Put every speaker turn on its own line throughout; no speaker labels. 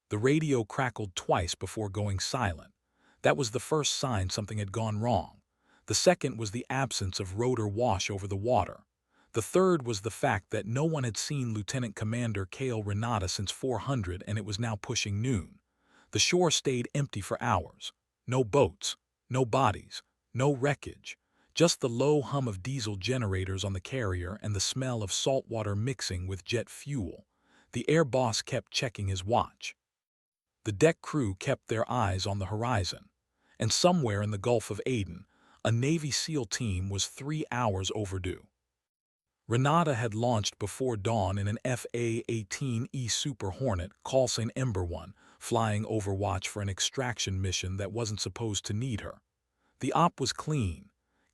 The radio crackled twice before going silent. That was the first sign something had gone wrong. The second was the absence of rotor wash over the water. The third was the fact that no one had seen Lieutenant Commander Cale Renata since 400 and it was now pushing noon. The shore stayed empty for hours. No boats, no bodies, no wreckage. Just the low hum of diesel generators on the carrier and the smell of salt water mixing with jet fuel. The air boss kept checking his watch. The deck crew kept their eyes on the horizon. And somewhere in the Gulf of Aden, a Navy SEAL team was 3 hours overdue. Renata had launched before dawn in an FA-18E Super Hornet callsign Ember 1, flying Overwatch for an extraction mission that wasn't supposed to need her. The op was clean.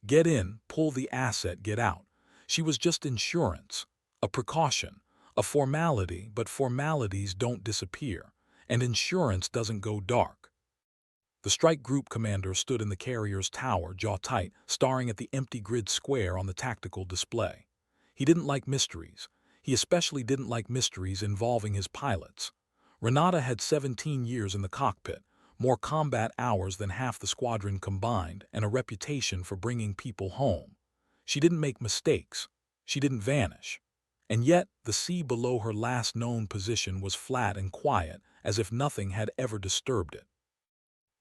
Get in, pull the asset, get out. She was just insurance, a precaution, a formality, but formalities don't disappear, and insurance doesn't go dark. The strike group commander stood in the carrier's tower, jaw tight, staring at the empty grid square on the tactical display. He didn't like mysteries. He especially didn't like mysteries involving his pilots. Renata had 17 years in the cockpit, more combat hours than half the squadron combined, and a reputation for bringing people home. She didn't make mistakes. She didn't vanish. And yet, the sea below her last known position was flat and quiet, as if nothing had ever disturbed it.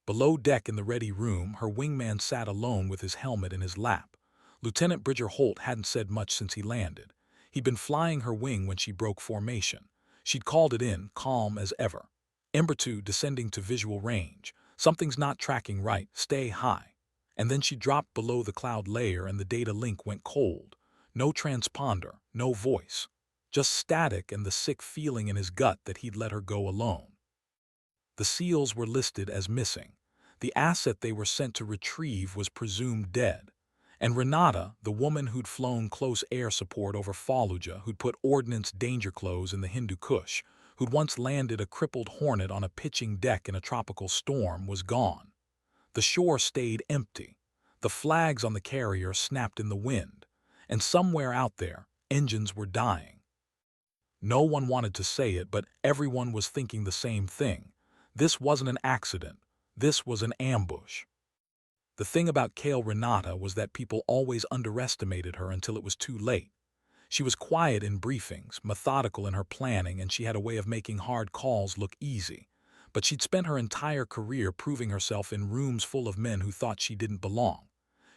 Below deck in the ready room, her wingman sat alone with his helmet in his lap. Lieutenant Bridger Holt hadn't said much since he landed. He'd been flying her wing when she broke formation. She'd called it in, calm as ever. Ember 2 descending to visual range. Something's not tracking right, stay high. And then she dropped below the cloud layer and the data link went cold. No transponder, no voice. Just static and the sick feeling in his gut that he'd let her go alone. The SEALs were listed as missing. The asset they were sent to retrieve was presumed dead. And Renata, the woman who'd flown close air support over Fallujah, who'd put ordnance danger clothes in the Hindu Kush, who'd once landed a crippled Hornet on a pitching deck in a tropical storm, was gone. The shore stayed empty. The flags on the carrier snapped in the wind. And somewhere out there, engines were dying. No one wanted to say it, but everyone was thinking the same thing. This wasn't an accident. This was an ambush. The thing about Cale Renata was that people always underestimated her until it was too late. She was quiet in briefings, methodical in her planning, and she had a way of making hard calls look easy. But she'd spent her entire career proving herself in rooms full of men who thought she didn't belong.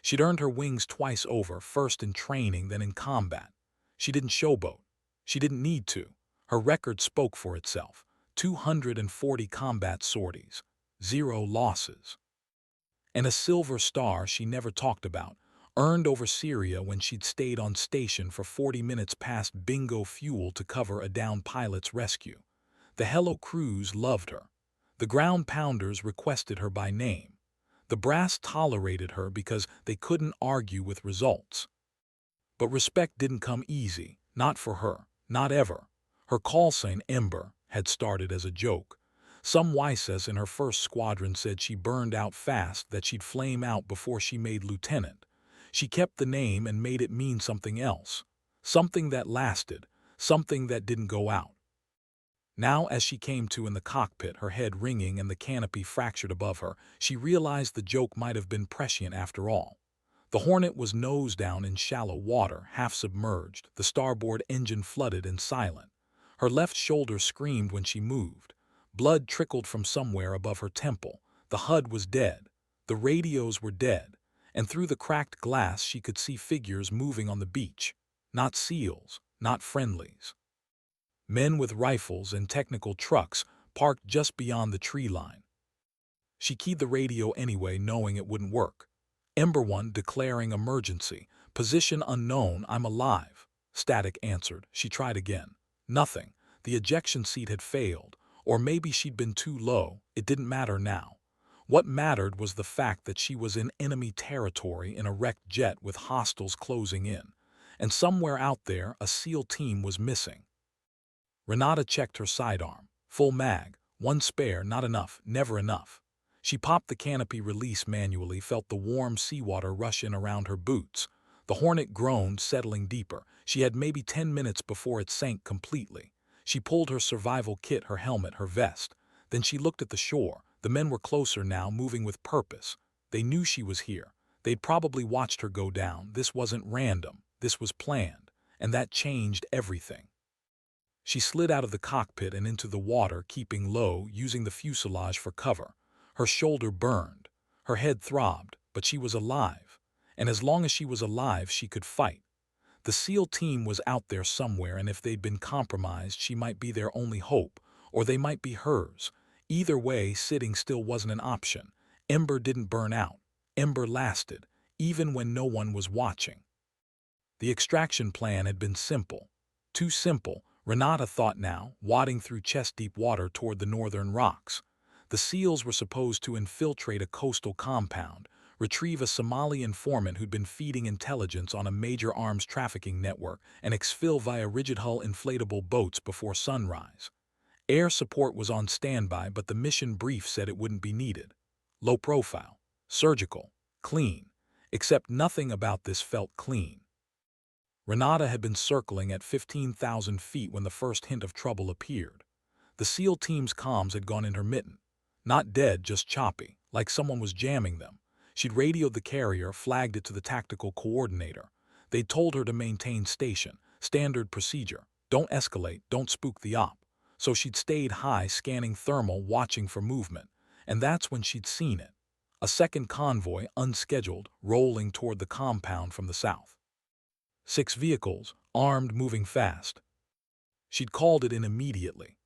She'd earned her wings twice over, first in training, then in combat. She didn't showboat. She didn't need to. Her record spoke for itself. 240 combat sorties, 0 losses. And a silver star she never talked about, earned over Syria when she'd stayed on station for 40 minutes past bingo fuel to cover a downed pilot's rescue. The Hello crews loved her. The ground pounders requested her by name. The brass tolerated her because they couldn't argue with results. But respect didn't come easy, not for her, not ever. Her callsign, Ember, had started as a joke. Some Weisses in her first squadron said she burned out fast, that she'd flame out before she made lieutenant. She kept the name and made it mean something else. Something that lasted, something that didn't go out. Now, as she came to in the cockpit, her head ringing and the canopy fractured above her, she realized the joke might have been prescient after all. The Hornet was nose down in shallow water, half submerged, the starboard engine flooded and silent. Her left shoulder screamed when she moved. Blood trickled from somewhere above her temple. The HUD was dead. The radios were dead. And through the cracked glass she could see figures moving on the beach. Not SEALs, not friendlies. Men with rifles and technical trucks parked just beyond the tree line. She keyed the radio anyway, knowing it wouldn't work. Ember 1 declaring emergency. Position unknown, I'm alive. Static answered. She tried again. Nothing. The ejection seat had failed. Or maybe she'd been too low. It didn't matter now. What mattered was the fact that she was in enemy territory in a wrecked jet with hostiles closing in. And somewhere out there, a SEAL team was missing. Renata checked her sidearm. Full mag. 1 spare, not enough, never enough. She popped the canopy release manually, felt the warm seawater rush in around her boots. The Hornet groaned, settling deeper. She had maybe 10 minutes before it sank completely. She pulled her survival kit, her helmet, her vest. Then she looked at the shore. The men were closer now, moving with purpose. They knew she was here. They'd probably watched her go down. This wasn't random. This was planned. And that changed everything. She slid out of the cockpit and into the water, keeping low, using the fuselage for cover. Her shoulder burned. Her head throbbed, but she was alive. And as long as she was alive, she could fight. The SEAL team was out there somewhere, and if they'd been compromised, she might be their only hope, or they might be hers. Either way, sitting still wasn't an option. Ember didn't burn out. Ember lasted, even when no one was watching. The extraction plan had been simple. Too simple, Renata thought now, wading through chest-deep water toward the northern rocks. The SEALs were supposed to infiltrate a coastal compound, retrieve a Somali informant who'd been feeding intelligence on a major arms trafficking network, and exfil via rigid-hull inflatable boats before sunrise. Air support was on standby, but the mission brief said it wouldn't be needed. Low profile, surgical, clean, except nothing about this felt clean. Renata had been circling at 15,000 feet when the first hint of trouble appeared. The SEAL team's comms had gone intermittent. Not dead, just choppy, like someone was jamming them. She'd radioed the carrier, flagged it to the tactical coordinator. They'd told her to maintain station, standard procedure. Don't escalate, don't spook the op. So she'd stayed high, scanning thermal, watching for movement. And that's when she'd seen it. A second convoy, unscheduled, rolling toward the compound from the south. 6 vehicles, armed, moving fast. She'd called it in immediately.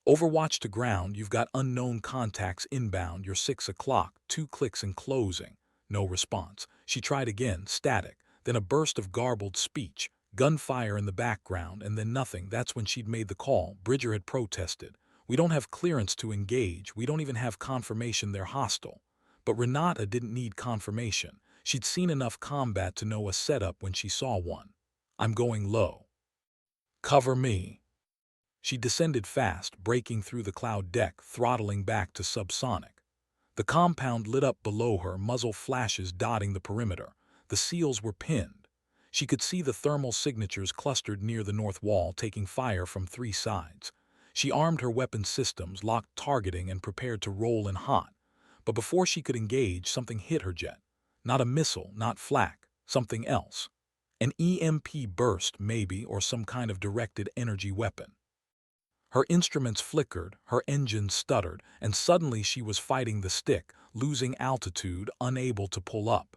Overwatch to ground, you've got unknown contacts inbound, you're 6 o'clock, 2 clicks and closing. No response. She tried again, static, then a burst of garbled speech, gunfire in the background, and then nothing. That's when she'd made the call. Bridger had protested. We don't have clearance to engage, we don't even have confirmation they're hostile. But Renata didn't need confirmation. She'd seen enough combat to know a setup when she saw one. I'm going low. Cover me. She descended fast, breaking through the cloud deck, throttling back to subsonic. The compound lit up below her, muzzle flashes dotting the perimeter. The SEALs were pinned. She could see the thermal signatures clustered near the north wall, taking fire from 3 sides. She armed her weapon systems, locked targeting, and prepared to roll in hot. But before she could engage, something hit her jet. Not a missile, not flak, something else. An EMP burst, maybe, or some kind of directed energy weapon. Her instruments flickered, her engines stuttered, and suddenly she was fighting the stick, losing altitude, unable to pull up.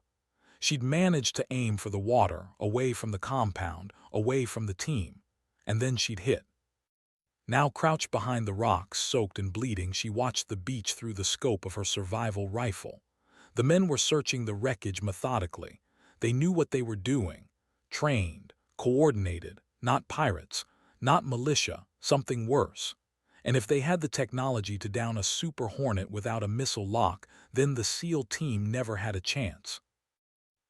She'd managed to aim for the water, away from the compound, away from the team, and then she'd hit. Now crouched behind the rocks, soaked and bleeding, she watched the beach through the scope of her survival rifle. The men were searching the wreckage methodically. They knew what they were doing. Trained, coordinated, not pirates, not militia, something worse. And if they had the technology to down a Super Hornet without a missile lock, then the SEAL team never had a chance.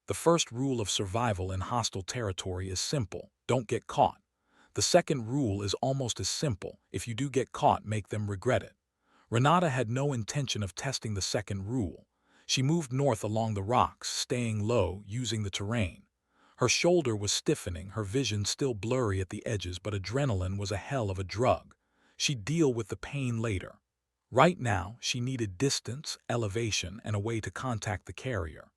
The first rule of survival in hostile territory is simple: don't get caught. The second rule is almost as simple: if you do get caught, make them regret it. Renata had no intention of testing the second rule. She moved north along the rocks, staying low, using the terrain. Her shoulder was stiffening, her vision still blurry at the edges, but adrenaline was a hell of a drug. She'd deal with the pain later. Right now, she needed distance, elevation, and a way to contact the carrier.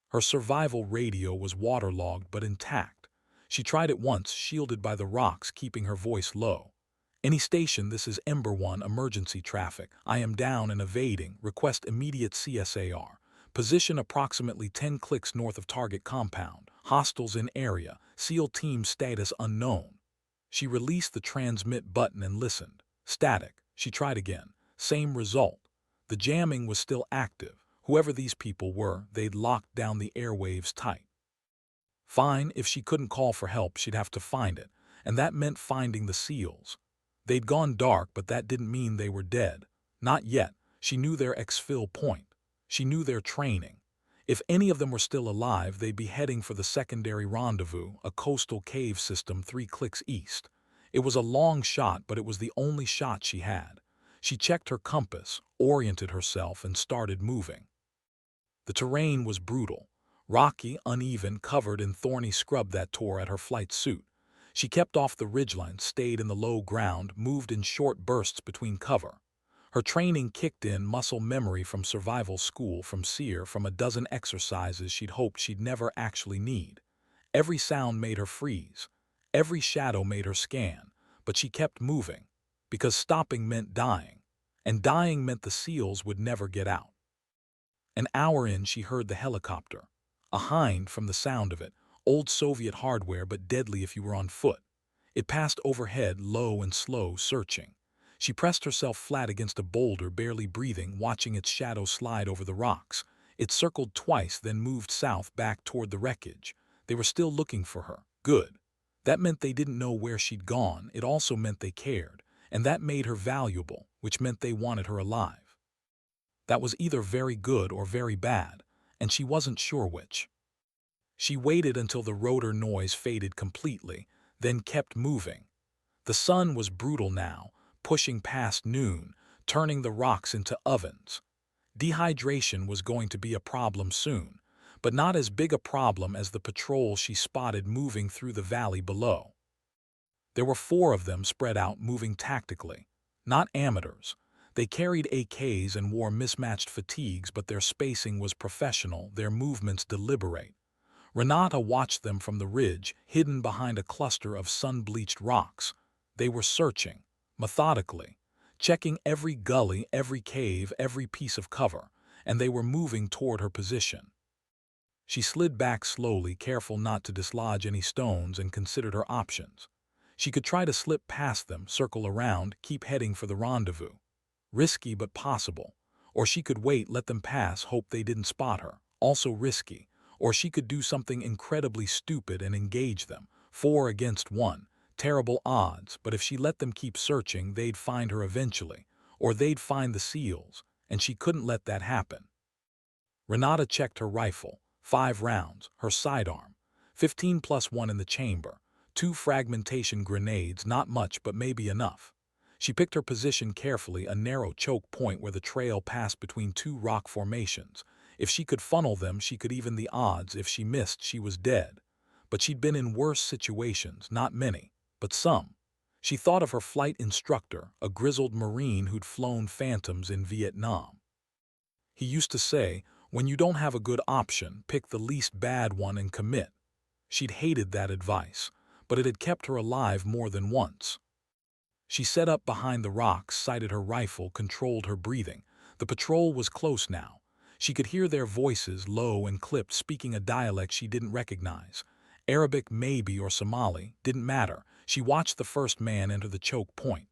Her survival radio was waterlogged but intact. She tried it once, shielded by the rocks, keeping her voice low. Any station, this is Ember 1, emergency traffic. I am down and evading. Request immediate CSAR. Position approximately 10 clicks north of target compound. Hostiles in area. SEAL team status unknown. She released the transmit button and listened. Static. She tried again. Same result. The jamming was still active. Whoever these people were, they'd locked down the airwaves tight. Fine, if she couldn't call for help, she'd have to find it, and that meant finding the SEALs. They'd gone dark, but that didn't mean they were dead. Not yet. She knew their exfil point. She knew their training. If any of them were still alive, they'd be heading for the secondary rendezvous, a coastal cave system 3 clicks east. It was a long shot, but it was the only shot she had. She checked her compass, oriented herself, and started moving. The terrain was brutal. Rocky, uneven, covered in thorny scrub that tore at her flight suit. She kept off the ridgeline, stayed in the low ground, moved in short bursts between cover. Her training kicked in, muscle memory from survival school, from SEER, from a dozen exercises she'd hoped she'd never actually need. Every sound made her freeze. Every shadow made her scan. But she kept moving, because stopping meant dying, and dying meant the SEALs would never get out. An hour in, she heard the helicopter. A Hind from the sound of it, old Soviet hardware but deadly if you were on foot. It passed overhead, low and slow, searching. She pressed herself flat against a boulder, barely breathing, watching its shadow slide over the rocks. It circled twice, then moved south back toward the wreckage. They were still looking for her. Good. That meant they didn't know where she'd gone. It also meant they cared, and that made her valuable, which meant they wanted her alive. That was either very good or very bad, and she wasn't sure which. She waited until the rotor noise faded completely, then kept moving. The sun was brutal now, pushing past noon, turning the rocks into ovens. Dehydration was going to be a problem soon, but not as big a problem as the patrol she spotted moving through the valley below. There were 4 of them spread out, moving tactically. Not amateurs. They carried AKs and wore mismatched fatigues, but their spacing was professional, their movements deliberate. Renata watched them from the ridge, hidden behind a cluster of sun-bleached rocks. They were searching, methodically, checking every gully, every cave, every piece of cover, and they were moving toward her position. She slid back slowly, careful not to dislodge any stones, and considered her options. She could try to slip past them, circle around, keep heading for the rendezvous. Risky but possible. Or she could wait, let them pass, hope they didn't spot her. Also risky. Or she could do something incredibly stupid and engage them. 4 against 1. Terrible odds, but if she let them keep searching, they'd find her eventually. Or they'd find the SEALs, and she couldn't let that happen. Renata checked her rifle. 5 rounds, her sidearm. 15 plus 1 in the chamber. 2 fragmentation grenades, not much but maybe enough. She picked her position carefully, a narrow choke point where the trail passed between 2 rock formations. If she could funnel them, she could even the odds. If she missed, she was dead. But she'd been in worse situations, not many, but some. She thought of her flight instructor, a grizzled Marine who'd flown Phantoms in Vietnam. He used to say, when you don't have a good option, pick the least bad one and commit. She'd hated that advice, but it had kept her alive more than once. She set up behind the rocks, sighted her rifle, controlled her breathing. The patrol was close now. She could hear their voices, low and clipped, speaking a dialect she didn't recognize. Arabic maybe, or Somali, didn't matter. She watched the first man enter the choke point.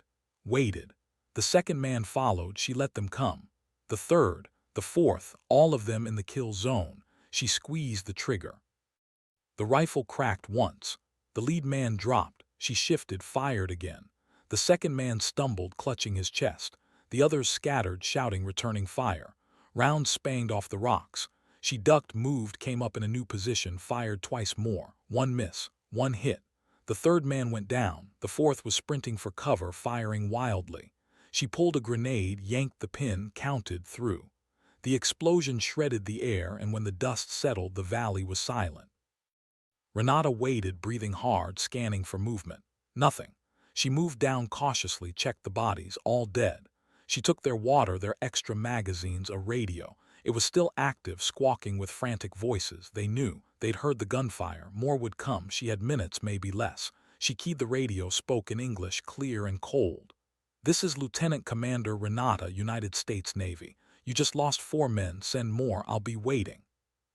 Waited. The second man followed. She let them come. The third, the fourth, all of them in the kill zone. She squeezed the trigger. The rifle cracked once. The lead man dropped. She shifted, fired again. The second man stumbled, clutching his chest. The others scattered, shouting, returning fire. Rounds spanged off the rocks. She ducked, moved, came up in a new position, fired twice more. 1 miss, 1 hit. The third man went down. The fourth was sprinting for cover, firing wildly. She pulled a grenade, yanked the pin, counted, through. The explosion shredded the air, and when the dust settled, the valley was silent. Renata waited, breathing hard, scanning for movement. Nothing. She moved down cautiously, checked the bodies, all dead. She took their water, their extra magazines, a radio. It was still active, squawking with frantic voices. They knew. They'd heard the gunfire. More would come. She had minutes, maybe less. She keyed the radio, spoke in English, clear and cold. "This is Lieutenant Commander Renata, United States Navy. You just lost 4 men. Send more. I'll be waiting."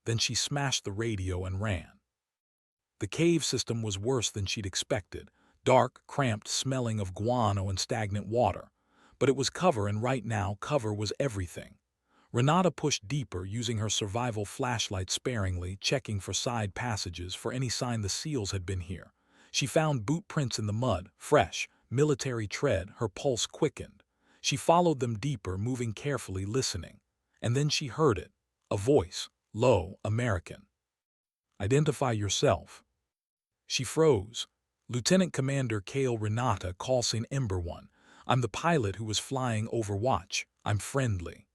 Then she smashed the radio and ran. The cave system was worse than she'd expected. Dark, cramped, smelling of guano and stagnant water. But it was cover, and right now, cover was everything. Renata pushed deeper, using her survival flashlight sparingly, checking for side passages, for any sign the SEALs had been here. She found boot prints in the mud, fresh, military tread. Her pulse quickened. She followed them deeper, moving carefully, listening. And then she heard it. A voice, low, American. "Identify yourself." She froze. "Lieutenant Commander Kale Renata, call sign Ember 1. I'm the pilot who was flying Overwatch. I'm friendly."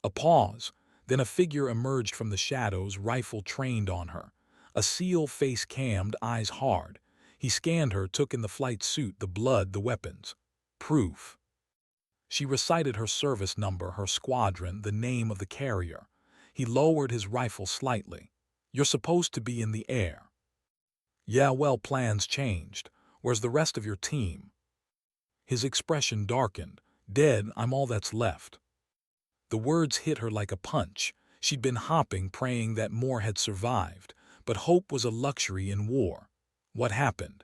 A pause, then a figure emerged from the shadows, rifle trained on her. A SEAL, face cammed, eyes hard. He scanned her, took in the flight suit, the blood, the weapons. Proof. She recited her service number, her squadron, the name of the carrier. He lowered his rifle slightly. "You're supposed to be in the air." "Yeah, well, plans changed. Where's the rest of your team?" His expression darkened. "Dead, I'm all that's left." The words hit her like a punch. She'd been hopping, praying that more had survived, but hope was a luxury in war. What happened?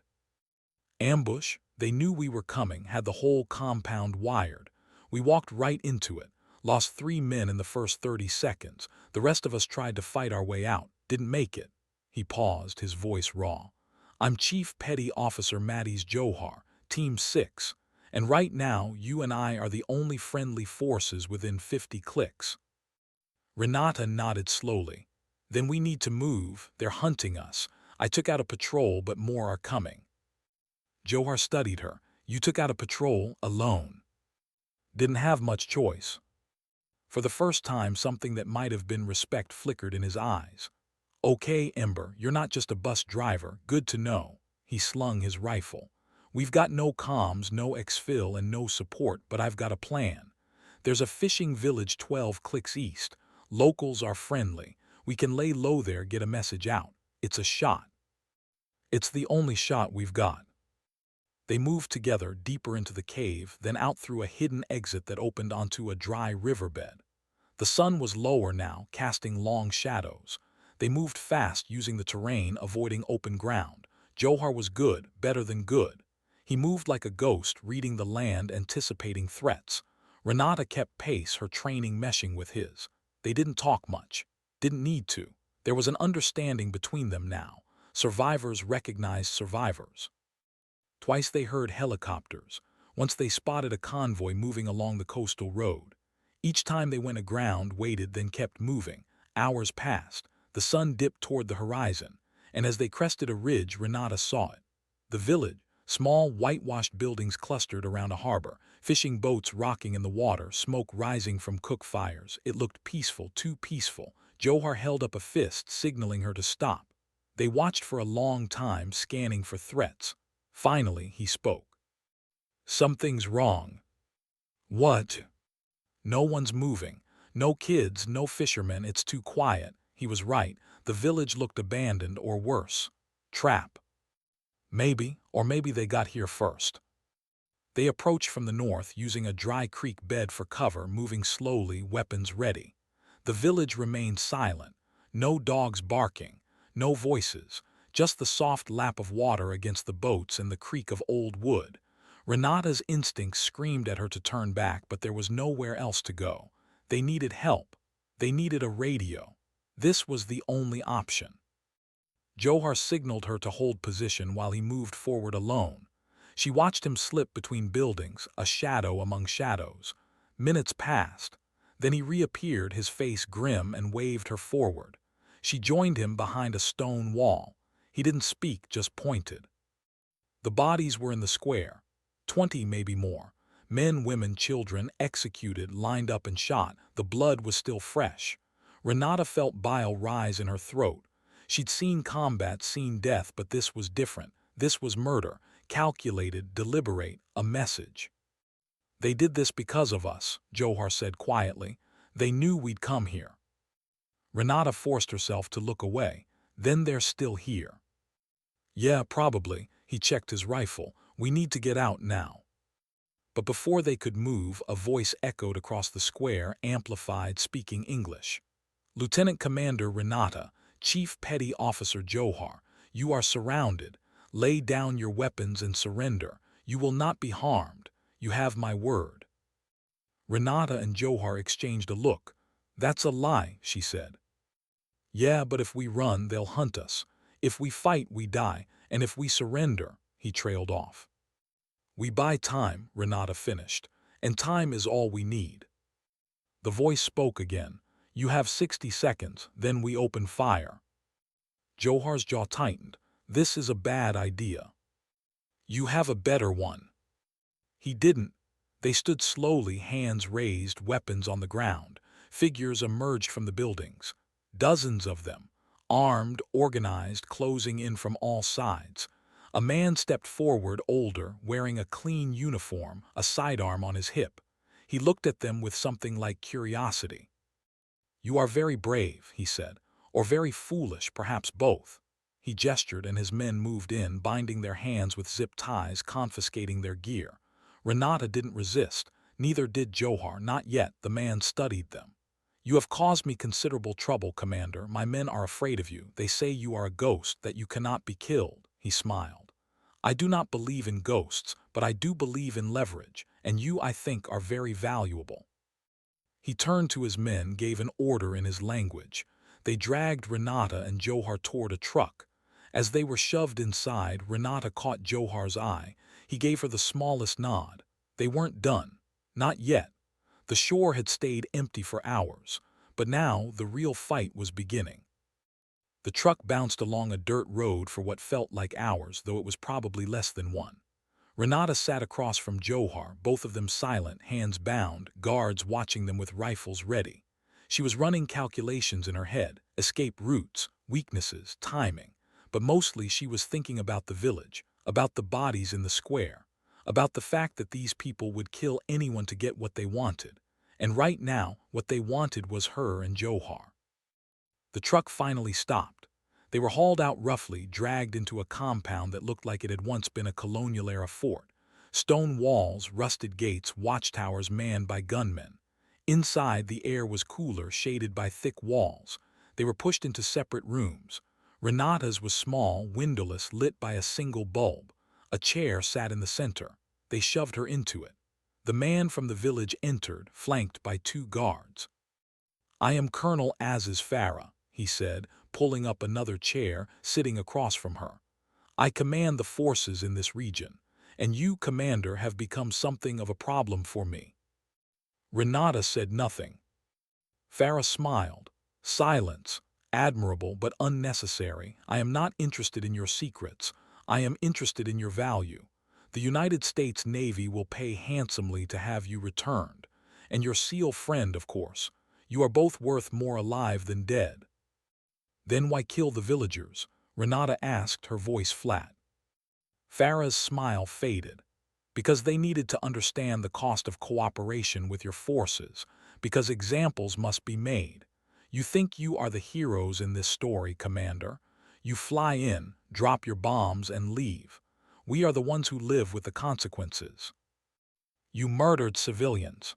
Ambush. They knew we were coming, had the whole compound wired. We walked right into it, lost 3 men in the first 30 seconds. The rest of us tried to fight our way out, didn't make it. He paused, his voice raw. "I'm Chief Petty Officer Matties Johar, Team 6, and right now you and I are the only friendly forces within 50 clicks." Renata nodded slowly. "Then we need to move, they're hunting us. I took out a patrol, but more are coming." Johar studied her. "You took out a patrol alone?" "Didn't have much choice." For the first time, something that might have been respect flickered in his eyes. "Okay, Ember, you're not just a bus driver, good to know." He slung his rifle. "We've got no comms, no exfil, and no support, but I've got a plan. There's a fishing village 12 clicks east. Locals are friendly. We can lay low there, get a message out. It's a shot. It's the only shot we've got." They moved together deeper into the cave, then out through a hidden exit that opened onto a dry riverbed. The sun was lower now, casting long shadows. They moved fast, using the terrain, avoiding open ground. Johar was good, better than good. He moved like a ghost, reading the land, anticipating threats. Renata kept pace, her training meshing with his. They didn't talk much. Didn't need to. There was an understanding between them now. Survivors recognized survivors. Twice they heard helicopters. Once they spotted a convoy moving along the coastal road. Each time they went aground, waited, then kept moving. Hours passed. The sun dipped toward the horizon, and as they crested a ridge, Renata saw it. The village, small whitewashed buildings clustered around a harbor, fishing boats rocking in the water, smoke rising from cook fires. It looked peaceful, too peaceful. Johar held up a fist, signaling her to stop. They watched for a long time, scanning for threats. Finally, he spoke. "Something's wrong." "What?" "No one's moving. No kids, no fishermen, it's too quiet." He was right. The village looked abandoned, or worse. Trap. Maybe, or maybe they got here first. They approached from the north, using a dry creek bed for cover, moving slowly, weapons ready. The village remained silent. No dogs barking, no voices, just the soft lap of water against the boats and the creak of old wood. Renata's instincts screamed at her to turn back, but there was nowhere else to go. They needed help. They needed a radio. This was the only option. Johar signaled her to hold position while he moved forward alone. She watched him slip between buildings, a shadow among shadows. Minutes passed. Then he reappeared, his face grim, and waved her forward. She joined him behind a stone wall. He didn't speak, just pointed. The bodies were in the square. 20, maybe more. Men, women, children, executed, lined up and shot. The blood was still fresh. Renata felt bile rise in her throat. She'd seen combat, seen death, but this was different. This was murder, calculated, deliberate, a message. "They did this because of us," Johar said quietly. "They knew we'd come here." Renata forced herself to look away. "Then they're still here." "Yeah, probably." He checked his rifle. "We need to get out now." But before they could move, a voice echoed across the square, amplified, speaking English. "Lieutenant Commander Renata, Chief Petty Officer Johar, you are surrounded. Lay down your weapons and surrender. You will not be harmed. You have my word." Renata and Johar exchanged a look. "That's a lie," she said. "Yeah, but if we run, they'll hunt us. If we fight, we die. And if we surrender," he trailed off. "We buy time," Renata finished, "and time is all we need." The voice spoke again. "You have 60 seconds, then we open fire." Johar's jaw tightened. "This is a bad idea." "You have a better one." He didn't. They stood slowly, hands raised, weapons on the ground. Figures emerged from the buildings. Dozens of them, armed, organized, closing in from all sides. A man stepped forward, older, wearing a clean uniform, a sidearm on his hip. He looked at them with something like curiosity. "You are very brave," he said, "or very foolish, perhaps both." He gestured and his men moved in, binding their hands with zip ties, confiscating their gear. Renata didn't resist, neither did Johar, not yet. The man studied them. "You have caused me considerable trouble, Commander. My men are afraid of you. They say you are a ghost, that you cannot be killed." He smiled. "I do not believe in ghosts, but I do believe in leverage, and you, I think, are very valuable." He turned to his men, gave an order in his language. They dragged Renata and Johar toward a truck. As they were shoved inside, Renata caught Johar's eye. He gave her the smallest nod. They weren't done. Not yet. The shore had stayed empty for hours, but now the real fight was beginning. The truck bounced along a dirt road for what felt like hours, though it was probably less than one. Renata sat across from Johar, both of them silent, hands bound, guards watching them with rifles ready. She was running calculations in her head, escape routes, weaknesses, timing, but mostly she was thinking about the village, about the bodies in the square, about the fact that these people would kill anyone to get what they wanted. And right now, what they wanted was her and Johar. The truck finally stopped. They were hauled out roughly, dragged into a compound that looked like it had once been a colonial-era fort. Stone walls, rusted gates, watchtowers manned by gunmen. Inside, the air was cooler, shaded by thick walls. They were pushed into separate rooms. Renata's was small, windowless, lit by a single bulb. A chair sat in the center. They shoved her into it. The man from the village entered, flanked by two guards. "I am Colonel Aziz Farah," he said, pulling up another chair, sitting across from her. "I command the forces in this region, and you, Commander, have become something of a problem for me." Renata said nothing. Farah smiled. "Silence. Admirable, but unnecessary. I am not interested in your secrets. I am interested in your value. The United States Navy will pay handsomely to have you returned. And your SEAL friend, of course. You are both worth more alive than dead." "Then why kill the villagers?" Renata asked, her voice flat. Farah's smile faded. "Because they needed to understand the cost of cooperation with your forces, because examples must be made. You think you are the heroes in this story, Commander. You fly in, drop your bombs, and leave. We are the ones who live with the consequences. You murdered civilians."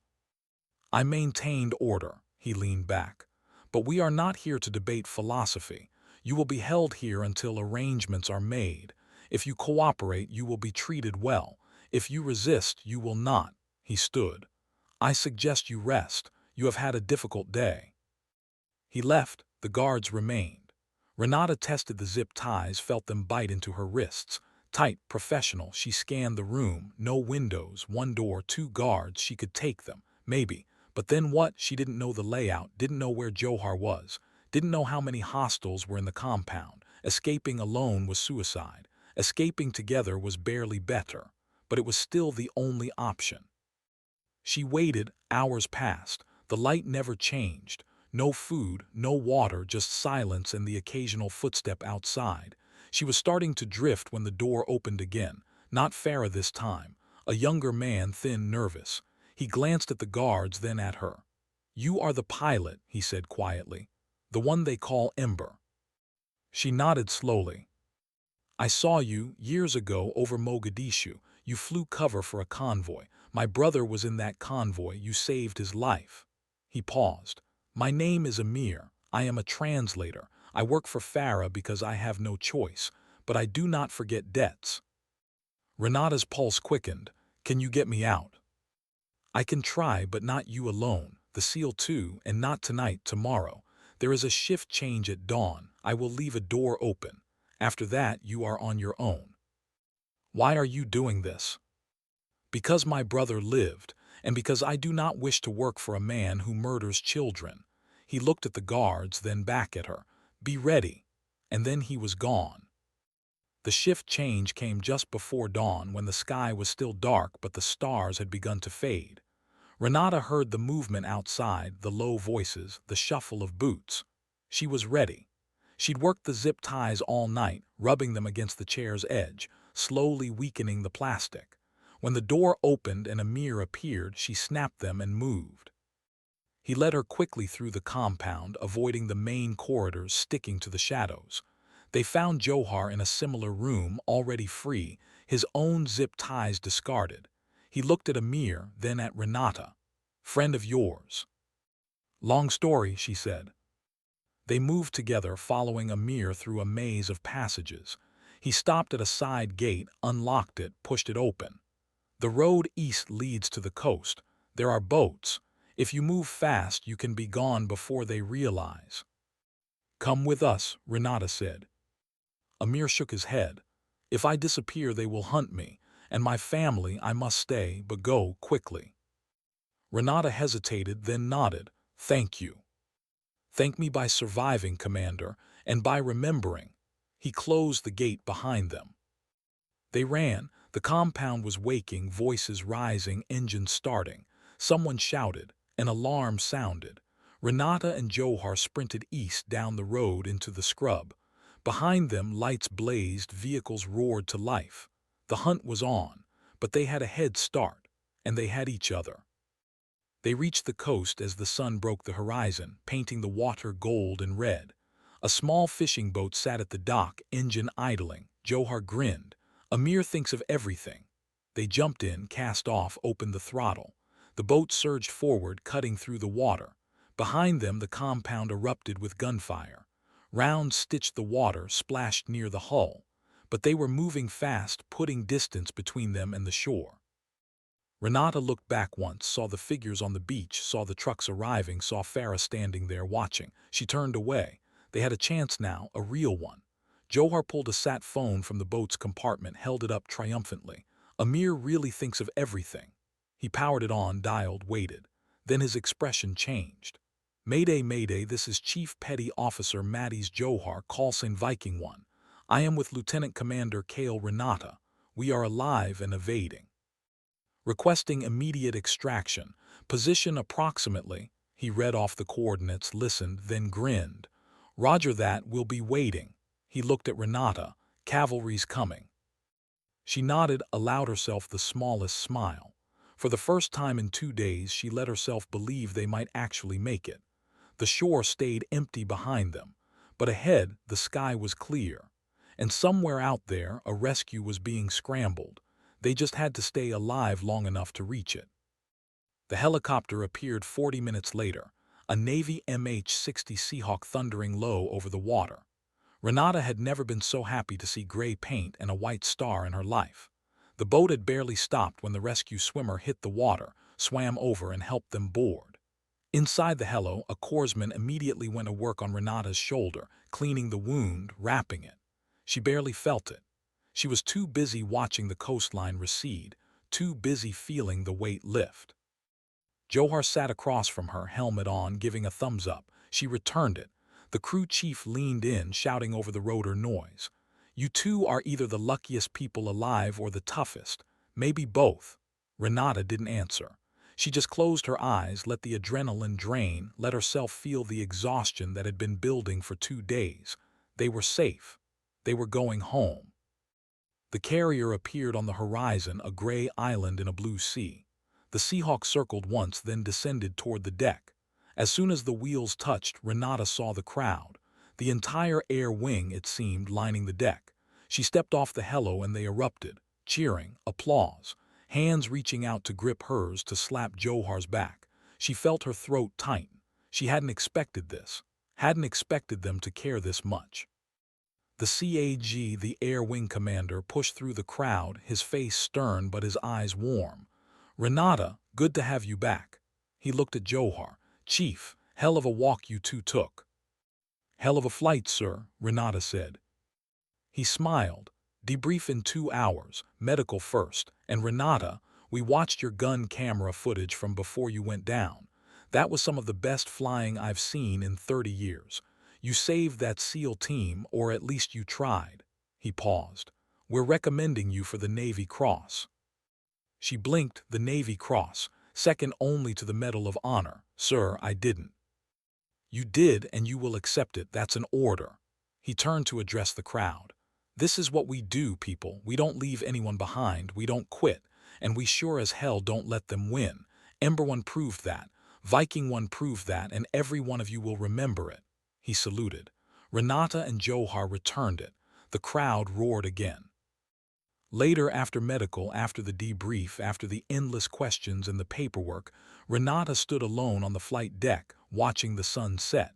"I maintained order." He leaned back. "But we are not here to debate philosophy. You will be held here until arrangements are made. If you cooperate, you will be treated well. If you resist, you will not." He stood. "I suggest you rest. You have had a difficult day." He left. The guards remained. Renata tested the zip ties, felt them bite into her wrists. Tight, professional, she scanned the room. No windows, one door, two guards. She could take them, maybe. But then what? She didn't know the layout, didn't know where Johar was, didn't know how many hostiles were in the compound. Escaping alone was suicide. Escaping together was barely better. But it was still the only option. She waited. Hours passed. The light never changed. No food, no water, just silence and the occasional footstep outside. She was starting to drift when the door opened again. Not Farah this time. A younger man, thin, nervous. He glanced at the guards, then at her. "You are the pilot," he said quietly. "The one they call Ember." She nodded slowly. "I saw you, years ago, over Mogadishu. You flew cover for a convoy. My brother was in that convoy. You saved his life." He paused. "My name is Amir. I am a translator. I work for Farah because I have no choice. But I do not forget debts." Renata's pulse quickened. "Can you get me out?" "I can try, but not you alone. The SEAL too, and not tonight, tomorrow. There is a shift change at dawn. I will leave a door open. After that, you are on your own." "Why are you doing this?" "Because my brother lived, and because I do not wish to work for a man who murders children." He looked at the guards, then back at her. "Be ready." And then he was gone. The shift change came just before dawn, when the sky was still dark but the stars had begun to fade. Renata heard the movement outside, the low voices, the shuffle of boots. She was ready. She'd worked the zip ties all night, rubbing them against the chair's edge, slowly weakening the plastic. When the door opened and Amir appeared, she snapped them and moved. He led her quickly through the compound, avoiding the main corridors, sticking to the shadows. They found Johar in a similar room, already free, his own zip ties discarded. He looked at Amir, then at Renata. "Friend of yours." "Long story," she said. They moved together, following Amir through a maze of passages. He stopped at a side gate, unlocked it, pushed it open. "The road east leads to the coast. There are boats. If you move fast, you can be gone before they realize." "Come with us," Renata said. Amir shook his head. "If I disappear, they will hunt me, and my family. I must stay, but go quickly." Renata hesitated, then nodded. "Thank you." "Thank me by surviving, Commander, and by remembering." He closed the gate behind them. They ran. The compound was waking, voices rising, engines starting. Someone shouted. An alarm sounded. Renata and Johar sprinted east down the road into the scrub. Behind them, lights blazed, vehicles roared to life. The hunt was on, but they had a head start, and they had each other. They reached the coast as the sun broke the horizon, painting the water gold and red. A small fishing boat sat at the dock, engine idling. Johar grinned. "Amir thinks of everything." They jumped in, cast off, opened the throttle. The boat surged forward, cutting through the water. Behind them, the compound erupted with gunfire. Rounds stitched the water, splashed near the hull. But they were moving fast, putting distance between them and the shore. Renata looked back once, saw the figures on the beach, saw the trucks arriving, saw Farah standing there watching. She turned away. They had a chance now, a real one. Johar pulled a sat phone from the boat's compartment, held it up triumphantly. "Amir really thinks of everything." He powered it on, dialed, waited. Then his expression changed. "Mayday, Mayday, this is Chief Petty Officer Mattis Johar, callsign Viking 1. I am with Lieutenant Commander Kale Renata. We are alive and evading. Requesting immediate extraction. Position approximately." He read off the coordinates, listened, then grinned. "Roger that, we'll be waiting." He looked at Renata. "Cavalry's coming." She nodded, allowed herself the smallest smile. For the first time in 2 days, she let herself believe they might actually make it. The shore stayed empty behind them, but ahead the sky was clear. And somewhere out there, a rescue was being scrambled. They just had to stay alive long enough to reach it. The helicopter appeared 40 minutes later, a Navy MH-60 Seahawk thundering low over the water. Renata had never been so happy to see gray paint and a white star in her life. The boat had barely stopped when the rescue swimmer hit the water, swam over and helped them board. Inside the helo, a corpsman immediately went to work on Renata's shoulder, cleaning the wound, wrapping it. She barely felt it. She was too busy watching the coastline recede, too busy feeling the weight lift. Johar sat across from her, helmet on, giving a thumbs up. She returned it. The crew chief leaned in, shouting over the rotor noise. "You two are either the luckiest people alive or the toughest. Maybe both." Renata didn't answer. She just closed her eyes, let the adrenaline drain, let herself feel the exhaustion that had been building for 2 days. They were safe. They were going home. The carrier appeared on the horizon, a gray island in a blue sea. The Seahawk circled once, then descended toward the deck. As soon as the wheels touched, Renata saw the crowd. The entire air wing, it seemed, lining the deck. She stepped off the helo and they erupted, cheering, applause, hands reaching out to grip hers, to slap Johar's back. She felt her throat tighten. She hadn't expected this, hadn't expected them to care this much. The CAG, the Air Wing Commander, pushed through the crowd, his face stern but his eyes warm. "Renata, good to have you back." He looked at Johar. "Chief, hell of a walk you two took." "Hell of a flight, sir," Renata said. He smiled. "Debrief in 2 hours, medical first, and Renata, we watched your gun camera footage from before you went down. That was some of the best flying I've seen in 30 years. You saved that SEAL team, or at least you tried." He paused. "We're recommending you for the Navy Cross." She blinked. "The Navy Cross, second only to the Medal of Honor." "Sir, I didn't." "You did, and you will accept it. That's an order." He turned to address the crowd. "This is what we do, people. We don't leave anyone behind. We don't quit. And we sure as hell don't let them win. Ember One proved that. Viking One proved that, and every one of you will remember it." He saluted. Renata and Johar returned it. The crowd roared again. Later, after medical, after the debrief, after the endless questions and the paperwork, Renata stood alone on the flight deck, watching the sun set.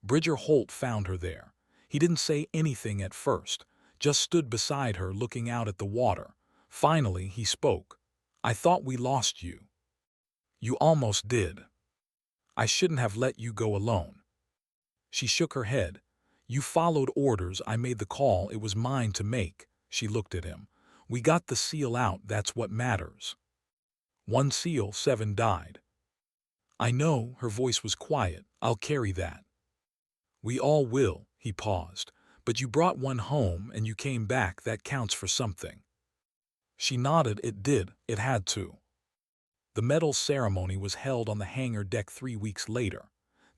Bridger Holt found her there. He didn't say anything at first, just stood beside her looking out at the water. Finally, he spoke. "I thought we lost you." "You almost did. I shouldn't have let you go alone." She shook her head. "You followed orders. I made the call. It was mine to make." She looked at him. "We got the seal out. That's what matters." "One seal, 7 died." "I know." Her voice was quiet. "I'll carry that." "We all will." He paused. "But you brought one home and you came back. That counts for something." She nodded. It did. It had to. The medal ceremony was held on the hangar deck 3 weeks later.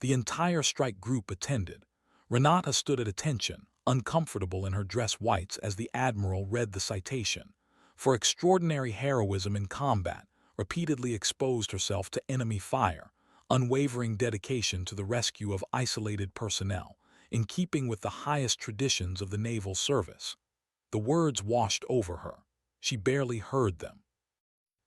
The entire strike group attended. Renata stood at attention, uncomfortable in her dress whites as the admiral read the citation. "For extraordinary heroism in combat, repeatedly exposed herself to enemy fire, unwavering dedication to the rescue of isolated personnel, in keeping with the highest traditions of the naval service." The words washed over her. She barely heard them.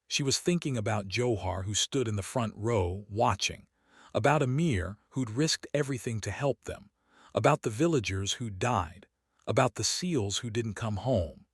She was thinking about Johar, who stood in the front row, watching. About Amir, who'd risked everything to help them. About the villagers who died. About the SEALs who didn't come home.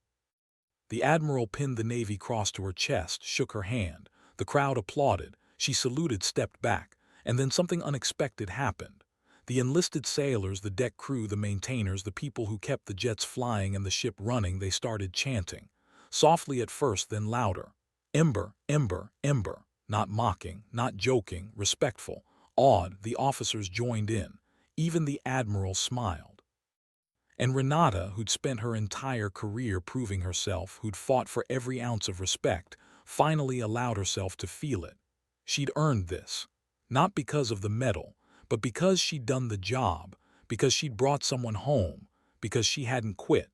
The admiral pinned the Navy Cross to her chest, shook her hand. The crowd applauded. She saluted, stepped back. And then something unexpected happened. The enlisted sailors, the deck crew, the maintainers, the people who kept the jets flying and the ship running, they started chanting. Softly at first, then louder. "Ember, Ember, Ember." Not mocking, not joking, respectful, awed. The officers joined in. Even the admiral smiled. And Renata, who'd spent her entire career proving herself, who'd fought for every ounce of respect, finally allowed herself to feel it. She'd earned this. Not because of the medal, but because she'd done the job, because she'd brought someone home, because she hadn't quit.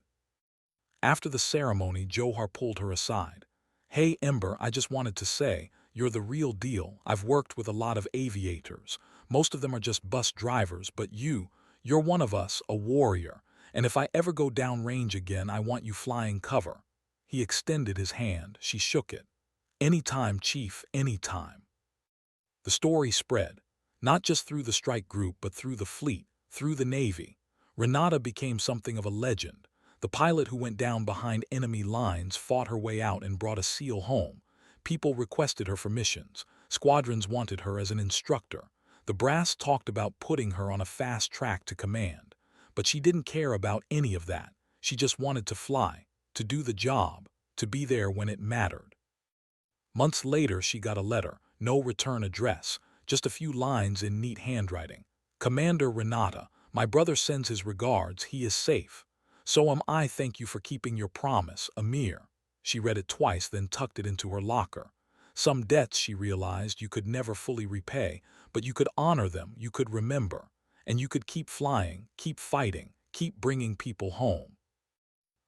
After the ceremony, Johar pulled her aside. "Hey, Ember, I just wanted to say, you're the real deal. I've worked with a lot of aviators. Most of them are just bus drivers, but you're one of us, a warrior. And if I ever go downrange again, I want you flying cover." He extended his hand. She shook it. "Anytime, Chief, anytime." The story spread, not just through the strike group, but through the fleet, through the Navy. Renata became something of a legend. The pilot who went down behind enemy lines, fought her way out and brought a SEAL home. People requested her for missions. Squadrons wanted her as an instructor. The brass talked about putting her on a fast track to command. But she didn't care about any of that. She just wanted to fly, to do the job, to be there when it mattered. Months later, she got a letter, no return address, just a few lines in neat handwriting. "Commander Renata, my brother sends his regards. He is safe. So am I. Thank you for keeping your promise, Amir." She read it twice, then tucked it into her locker. Some debts, she realized, you could never fully repay, but you could honor them, you could remember. And you could keep flying, keep fighting, keep bringing people home.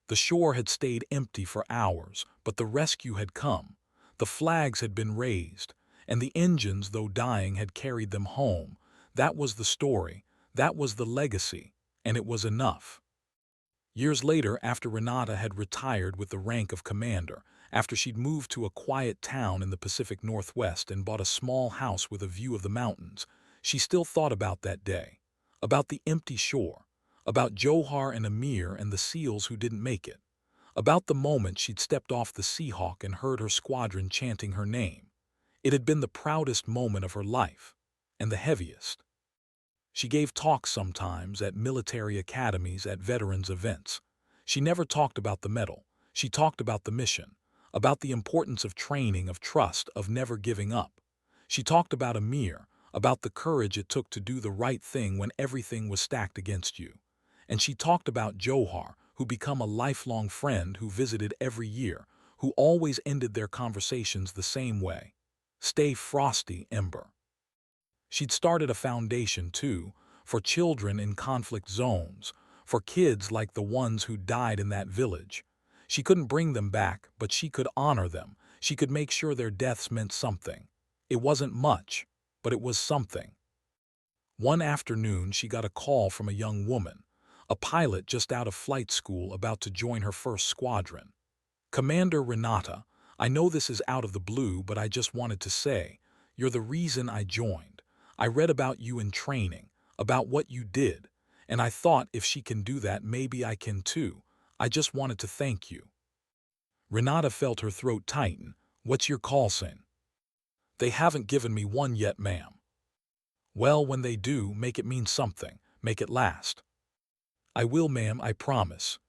The shore had stayed empty for hours, but the rescue had come. The flags had been raised, and the engines, though dying, had carried them home. That was the story, that was the legacy, and it was enough. Years later, after Renata had retired with the rank of commander, after she'd moved to a quiet town in the Pacific Northwest and bought a small house with a view of the mountains, she still thought about that day, about the empty shore, about Johar and Amir and the SEALs who didn't make it, about the moment she'd stepped off the Seahawk and heard her squadron chanting her name. It had been the proudest moment of her life, and the heaviest. She gave talks sometimes at military academies, at veterans' events. She never talked about the medal. She talked about the mission, about the importance of training, of trust, of never giving up. She talked about Amir, about the courage it took to do the right thing when everything was stacked against you. And she talked about Johar, who became a lifelong friend, who visited every year, who always ended their conversations the same way. "Stay frosty, Ember." She'd started a foundation, too, for children in conflict zones, for kids like the ones who died in that village. She couldn't bring them back, but she could honor them. She could make sure their deaths meant something. It wasn't much, but it was something. One afternoon, she got a call from a young woman, a pilot just out of flight school about to join her first squadron. "Commander Renata, I know this is out of the blue, but I just wanted to say, you're the reason I joined. I read about you in training, about what you did, and I thought if she can do that, maybe I can too. I just wanted to thank you." Renata felt her throat tighten. "What's your call sign?" "They haven't given me one yet, ma'am." "Well, when they do, make it mean something. Make it last." "I will, ma'am, I promise."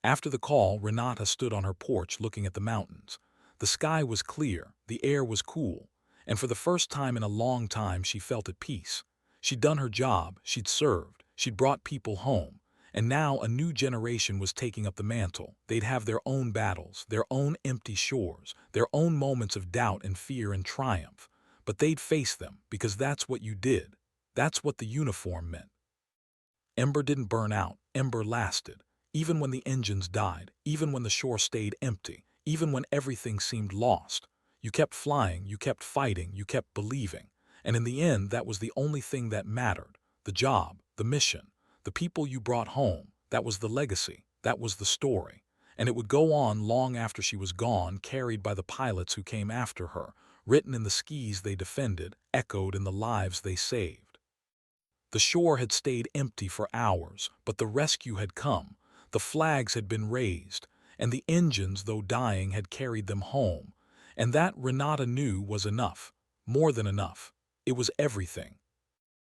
After the call, Renata stood on her porch looking at the mountains. The sky was clear, the air was cool, and for the first time in a long time she felt at peace. She'd done her job, she'd served, she'd brought people home, and now a new generation was taking up the mantle. They'd have their own battles, their own empty shores, their own moments of doubt and fear and triumph. But they'd face them, because that's what you did. That's what the uniform meant. Ember didn't burn out, Ember lasted. Even when the engines died, even when the shore stayed empty, even when everything seemed lost, you kept flying, you kept fighting, you kept believing. And in the end, that was the only thing that mattered. The job, the mission, the people you brought home, that was the legacy, that was the story. And it would go on long after she was gone, carried by the pilots who came after her, written in the skis they defended, echoed in the lives they saved. The shore had stayed empty for hours, but the rescue had come. The flags had been raised, and the engines, though dying, had carried them home. And that, Renata knew, was enough. More than enough. It was everything.